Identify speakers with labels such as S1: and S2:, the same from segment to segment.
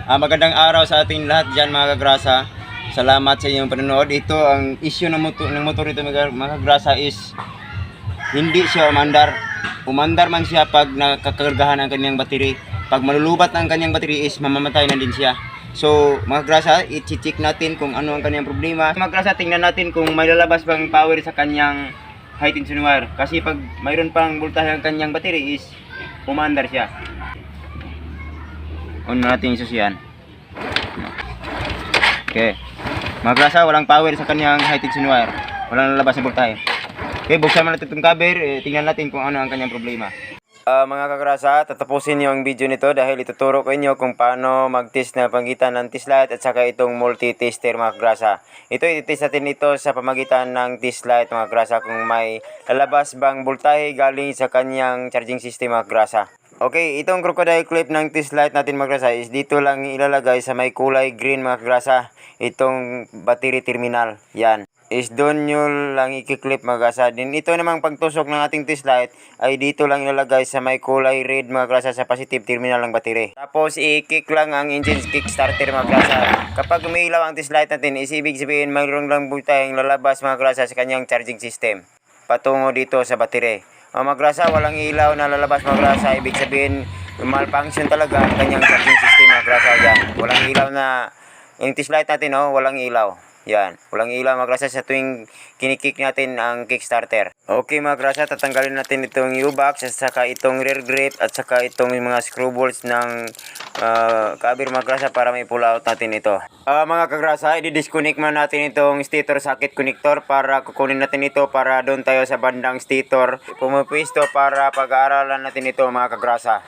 S1: Magandang araw sa ating lahat dyan mga kagrasa. Salamat sa inyong panonood. Ito ang issue ng motor nito mga kagrasa is hindi siya umandar. Umandar man siya pag nakakargahan ang kanyang battery. Pag malulubat ang kanyang battery is mamamatay na din siya. So mga kagrasa, i-check natin kung ano ang kanyang problema. Mga kagrasa, tingnan natin kung may lalabas bang power sa kanyang high tension wire. Kasi pag mayroon pang voltahe ang kanyang battery is umandar siya. On natin yung susiyan. Okay. Mga kagrasa, walang power sa kanyang high tension wire. Walang lalabas na voltahe. Okay, buksan natin itong cover. Tingnan natin kung ano ang kanyang problema. Mga kagrasa, tatapusin niyo ang video nito dahil ituturo ko inyo kung paano mag-test na pamagitan ng test light at saka itong multi-tester mga kagrasa. Ito, i-test natin ito sa pamagitan ng test light mga kagrasa kung may lalabas bang voltahe galing sa kanyang charging system mga kagrasa. Okay, itong crocodile clip ng test light natin mga kagrasa is dito lang ilalagay sa may kulay green mga kagrasa. Itong battery terminal, yan. Is doon nyo lang i-clip mga kagrasa. Din ito namang pagtusok ng ating test light ay dito lang ilalagay sa may kulay red mga kagrasa sa positive terminal ng battery. Tapos i-kick lang ang engine kick starter mga kagrasa. Kapag umiilaw ang test light natin is ibig sabihin mayroong lang voltaheng lalabas mga kagrasa sa kanyang charging system patungo dito sa battery. Mga kagrasa, walang ilaw na lalabas mga kagrasa, ibig sabihin malfunction talaga ang kanyang charging system mga kagrasa. Yan, walang ilaw na yung test light natin, walang ilaw. Yan, walang ilaw mga kagrasa sa tuwing kinikick natin ang kickstarter. Okay mga kagrasa, tatanggalin natin itong U-box at saka itong rear grip at saka itong mga screw bolts ng cover mga kagrasa para may pull out natin ito. Mga kagrasa, i-disconnect muna natin itong stator socket connector para kukunin natin ito para doon tayo sa bandang stator pumapwisto para pag-aaralan natin ito mga kagrasa.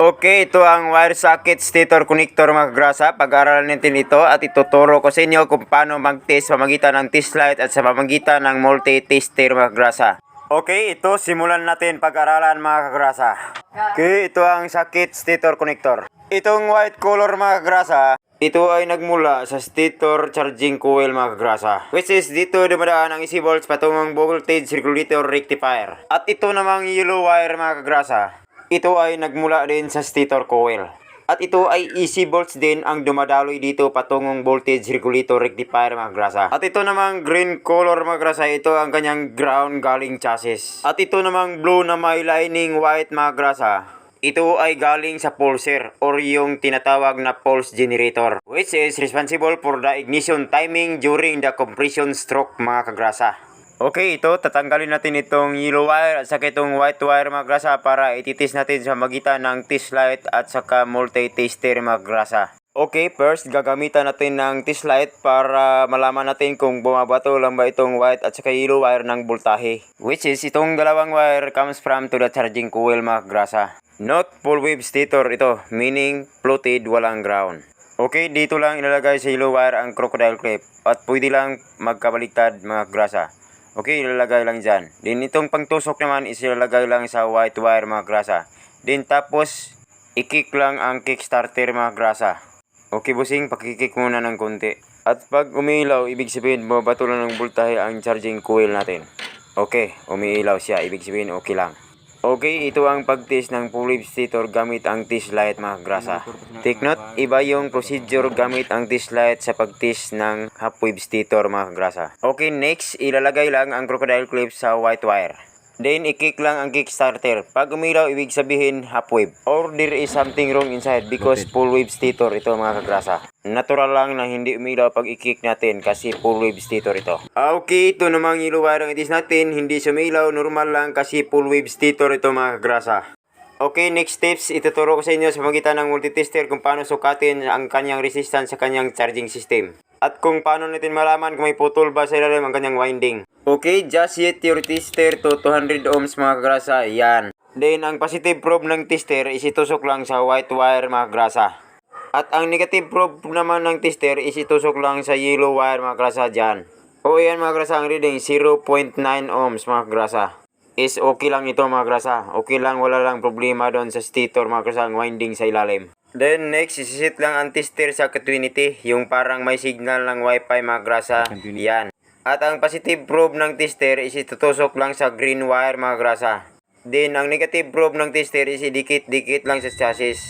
S1: Okay, ito ang wire socket stator connector mga kagrasa. Pag-aaralan natin ito at ituturo ko sa inyo kung paano mag-test sa pamagitan ng test light at sa pamagitan ng multi-tester mga kagrasa. Okay, ito simulan natin pag-aralan mga kagrasa. Okay, ito ang socket stator connector. Itong white color mga kagrasa, ito ay nagmula sa stator charging coil mga kagrasa, which is dito dumadaan ang AC volts patungong voltage regulator rectifier. At ito namang yellow wire mga kagrasa, ito ay nagmula din sa stator coil. At ito ay AC volts din ang dumadaloy dito patungong voltage regulator rectifier mga kagrasa. At ito namang green color mga kagrasa, ito ang kanyang ground galing chassis. At ito namang blue na may lining white mga kagrasa, ito ay galing sa pulser or yung tinatawag na pulse generator, which is responsible for the ignition timing during the compression stroke mga kagrasa. Okay, ito tatanggalin natin itong yellow wire at saka itong white wire mga kagrasa para ititis natin sa magitan ng test light at saka multi-tester mga kagrasa. Okay, first gagamitan natin ng test light para malaman natin kung bumabato lang ba itong white at saka yellow wire ng voltahe, which is itong dalawang wire comes from to the charging coil mga kagrasa. Not full wave stator ito, meaning floated, walang ground. Okay, dito lang ilalagay sa yellow wire ang crocodile clip at pwede lang magkabaliktad mga kagrasa. Okay, ilalagay lang dyan. Then itong pangtusok naman is ilalagay lang sa white wire mga kagrasa. Then tapos i-kick lang ang kickstarter mga kagrasa. Okay busing, pakikik muna ng konti. At pag umiilaw, ibig sabihin bumabato lang ng voltahe ang charging coil natin. Okay, umiilaw siya, ibig sabihin okay lang. Okay, ito ang pag-test ng full wave stator gamit ang test light mga kagrasa. Take note, iba yung procedure gamit ang test light sa pag-test ng half wave stator mga kagrasa. Okay, next, ilalagay lang ang crocodile clip sa white wire. Then, i-kick lang ang kickstarter. Pag umilaw, ibig sabihin half wave. Or there is something wrong inside because full wave stator ito mga kagrasa. Natural lang na hindi umilaw pag i-kick natin kasi full wave stator ito. Okay, ito namang yellow wire ang itis natin. Hindi sumilaw, normal lang kasi full wave stator ito mga kagrasa. Okay, next steps, ituturo ko sa inyo sa magitan ng multitester kung paano sukatin ang kanyang resistance sa kanyang charging system. At kung paano natin malaman kung may putol ba sa ilalim ang kanyang winding. Okay, just set your tester to 200 ohms mga kagrasa. Yan. Then, ang positive probe ng tester is itusok lang sa white wire mga kagrasa. At ang negative probe naman ng tester is itusok lang sa yellow wire mga kagrasa dyan. O yan mga kagrasa, ang reading 0.9 ohms mga kagrasa. Is okay lang ito mga kagrasa. Okay lang, wala lang problema doon sa stator mga kagrasa, ang winding sa ilalim. Then next, isisit lang ang tester sa continuity, yung parang may signal ng wifi mga kagrasa. Yan. At ang positive probe ng tester is itutusok lang sa green wire mga kagrasa. Then ang negative probe ng tester is idikit-dikit lang sa chassis.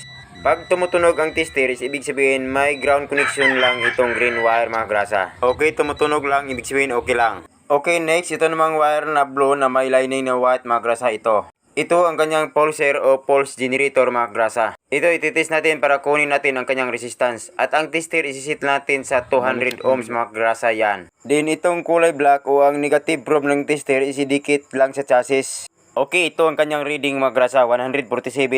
S1: Pag tumutunog ang tester, ibig sabihin may ground connection lang itong green wire mga grasa. Okay, tumutunog lang, ibig sabihin okay lang. Okay, next, ito namang wire na blue na may lining na white mga grasa ito. Ito ang kanyang pulser o pulse generator mga grasa. Ito ititest natin para kunin natin ang kanyang resistance. At ang tester isisit natin sa 200 ohms mga grasa yan. Then itong kulay black o ang negative probe ng tester isidikit lang sa chassis. Okay, ito ang kanyang reading mga grasa. 147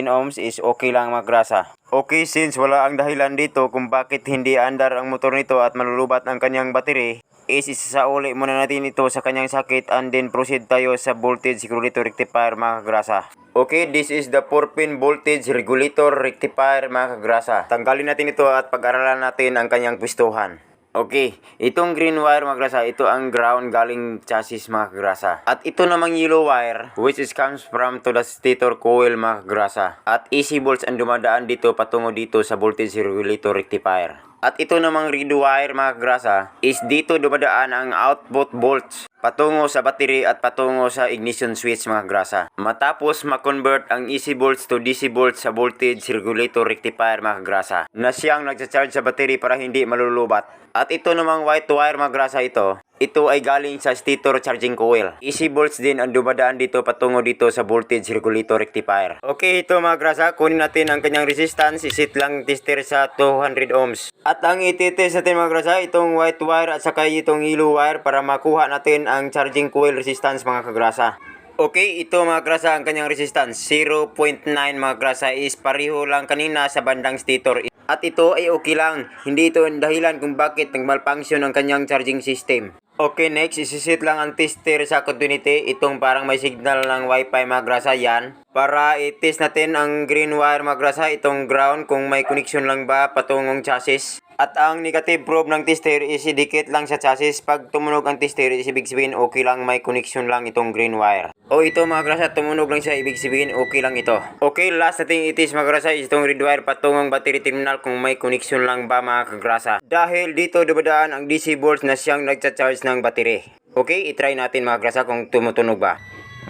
S1: ohms is okay lang mga grasa. Okay, since wala ang dahilan dito kung bakit hindi andar ang motor nito at malulubat ang kanyang battery, is isasauli muna natin ito sa kanyang sakit and then proceed tayo sa voltage regulator rectifier mga kagrasa. Okay, this is the 4-pin voltage regulator rectifier mga kagrasa. Tanggalin natin ito at pag-aralan natin ang kanyang pwestuhan. Okay, itong green wire mga kagrasa, ito ang ground galing chassis mga kagrasa. At ito namang yellow wire which is comes from to the stator coil mga kagrasa. At AC volts ang dumadaan dito patungo dito sa voltage regulator rectifier. At ito namang red wire mga kagrasa is dito dumadaan ang output volts patungo sa battery at patungo sa ignition switch mga kagrasa. Matapos ma-convert ang AC volts to DC volts sa voltage regulator rectifier mga kagrasa na siyang nagcha-charge sa battery para hindi malulubat. At ito namang white wire mga kagrasa ito ay galing sa stator charging coil. AC volts din ang dumadaan dito patungo dito sa voltage regulator rectifier. Okay, ito mga kagrasa, kunin natin ang kanyang resistance. Isit lang tester sa 200 ohms. At ang ititest natin mga kagrasa, itong white wire at saka itong yellow wire para makuha natin ang charging coil resistance mga kagrasa. Okay, ito mga kagrasa ang kanyang resistance. 0.9 mga kagrasa is pareho lang kanina sa bandang stator. At ito ay okay lang. Hindi ito ang dahilan kung bakit nag-malfunction ang kanyang charging system. Okay, next, isisit lang ang tester sa continuity. Itong parang may signal ng wifi mga kagrasa yan. Para i-test natin ang green wire mga kagrasa, itong ground kung may connection lang ba patungong chassis. At ang negative probe ng tester is idikit lang sa chassis. Pag tumunog ang tester is ibig sabihin okay lang, may connection lang itong green wire. O ito mga kagrasa, tumunog lang siya, ibig sabihin okay lang ito. Okay, last nating itis mga kagrasa is itong red wire patungong battery terminal kung may connection lang ba mga kagrasa. Dahil dito dumadaan ang DC volts na siyang nagcha-charge ng battery. Okay, itry natin mga kagrasa kung tumutunog ba.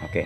S1: Okay.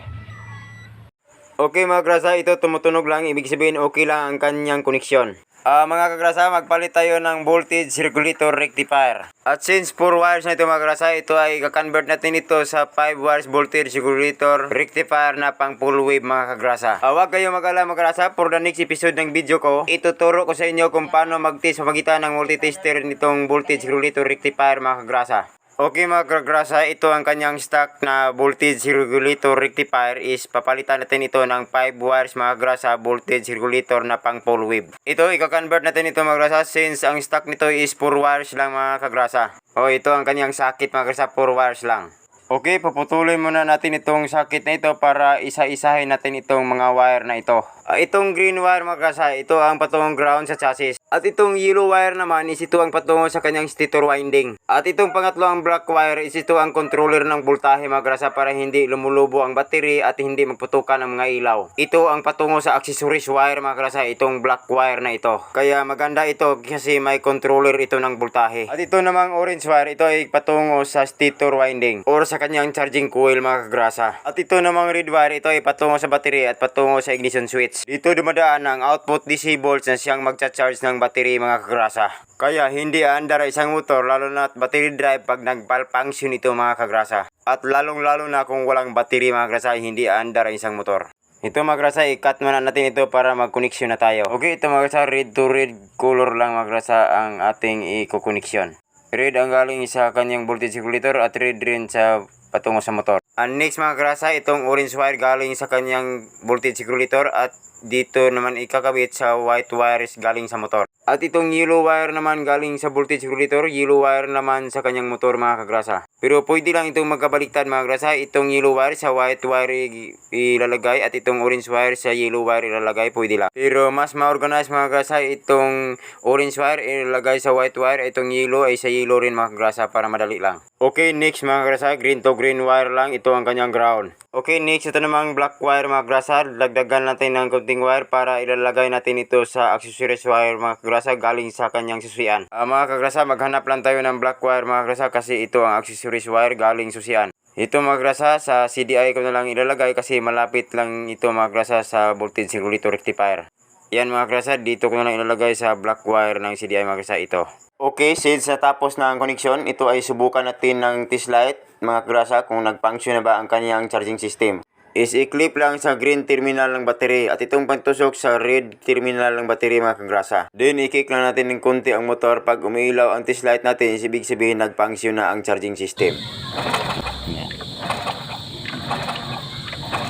S1: Okay mga kagrasa, ito tumutunog lang, ibig sabihin okay lang ang kanyang koneksyon. Mga kagrasa, magpalit tayo ng voltage regulator rectifier. At since 4 wires na ito mga kagrasa, ito ay kakonvert natin ito sa 5 wires voltage regulator rectifier na pang full wave mga kagrasa. Huwag kayo mag-alala mga kagrasa, for the next episode ng video ko, ituturo ko sa inyo kung paano mag-test pamagitan ng multitester nitong voltage regulator rectifier mga kagrasa. Okay mga kagrasa, ito ang kanyang stock na voltage regulator rectifier is papalitan natin ito ng 5 wires mga kagrasa voltage regulator na pang full wave. Ito, i-convert natin ito mga kagrasa since ang stock nito is 4 wires lang mga kagrasa. O ito ang kanyang sakit mga kagrasa, 4 wires lang. Okay, paputulin muna natin itong sakit na ito para isa-isahin natin itong mga wire na ito. Itong green wire mga kagrasa, ito ang patungong ground sa chassis. At itong yellow wire naman is ito ang patungo sa kanyang stator winding. At itong pangatlo ang black wire is ito ang controller ng voltahe mga kagrasa para hindi lumulubo ang battery at hindi magputukan ang mga ilaw. Ito ang patungo sa accessories wire mga kagrasa, itong black wire na ito. Kaya maganda ito kasi may controller ito ng voltahe. At ito namang orange wire, ito ay patungo sa stator winding or sa kanyang charging coil mga kagrasa. At ito namang red wire, ito ay patungo sa battery at patungo sa ignition switch. Dito dumadaan ang output DC volts na siyang magcha-charge ng battery mga kagrasa. Kaya hindi aandar isang motor lalo na battery drive pag nag-malfunction ito mga kagrasa. At lalong lalo na kung walang battery mga kagrasa, hindi aandar isang motor. Ito mga kagrasa, i-cut muna natin ito para mag-connection na tayo. Okay, ito mga kagrasa, red to red color lang mga kagrasa ang ating i-connection. Red ang galing sa kanyang voltage regulator at red rin sa patungo sa motor. And next mga kagrasa, itong orange wire galing sa kanyang voltage regulator at dito naman ikakabit sa white wires galing sa motor. At itong yellow wire naman galing sa voltage regulator, yellow wire naman sa kanyang motor mga kagrasa. Pero pwede lang itong magkabaliktad mga kagrasa, itong yellow wire sa white wire ilalagay at itong orange wire sa yellow wire ilalagay, pwede lang. Pero mas ma-organize mga kagrasa, itong orange wire ilalagay sa white wire, itong yellow ay sa yellow rin mga kagrasa para madali lang. Okay, next mga kagrasa, green to green wire lang, ito ang kanyang ground. Okay, next ito namang black wire mga kagrasa, dagdagan natin ng konting wire para ilalagay natin ito sa accessories wire mga kagrasa galing sa kanyang susian. Mga kagrasa, maghanap lang tayo ng black wire mga kagrasa kasi ito ang accessories wire galing susian. Ito mga kagrasa, sa CDI ko na lang ilalagay kasi malapit lang ito mga kagrasa sa voltage regulator rectifier. Yan mga kagrasa, dito ko na lang ilalagay sa black wire ng CDI mga kagrasa ito. Okay, since natapos na ang connection, ito ay subukan natin ng test light mga kagrasa kung nag-function na ba ang kanyang charging system. Is i-clip lang sa green terminal ng battery at itong pagtusok sa red terminal ng battery mga kagrasa. Then i-kick lang natin ng konti ang motor. Pag umiilaw ang test light natin, ibig sabihin nag-function na ang charging system.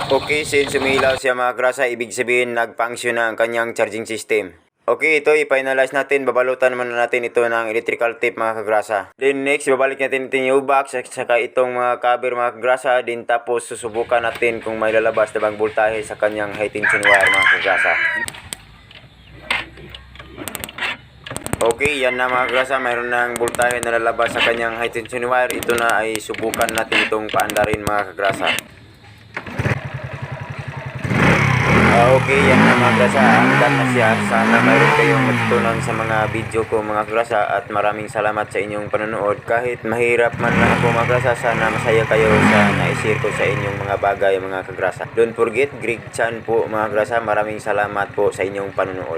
S1: Okay, since umiilaw siya mga kagrasa, ibig sabihin nag-function na ang kanyang charging system. Okay, ito i-finalize natin. Babalutan naman natin ito ng electrical tape mga kagrasa. Then next, babalik natin ito yung box at saka itong mga cover mga kagrasa. Then tapos susubukan natin kung may lalabas na bang voltahe sa kanyang high tension wire mga kagrasa. Okay, yan na mga kagrasa. Mayroon ng voltahe na lalabas sa kanyang high tension wire. Ito na ay subukan natin itong paandarin mga kagrasa. Okay, yan na mga kagrasa. Hanggang na siya. Sana mayroon kayong matutunan sa mga video ko mga kagrasa. At maraming salamat sa inyong panonood. Kahit mahirap man lang ako mga kagrasa, sana masaya kayo sa na-share ko sa inyong mga bagay mga kagrasa. Don't forget, Greg Chan po mga kagrasa. Maraming salamat po sa inyong panonood.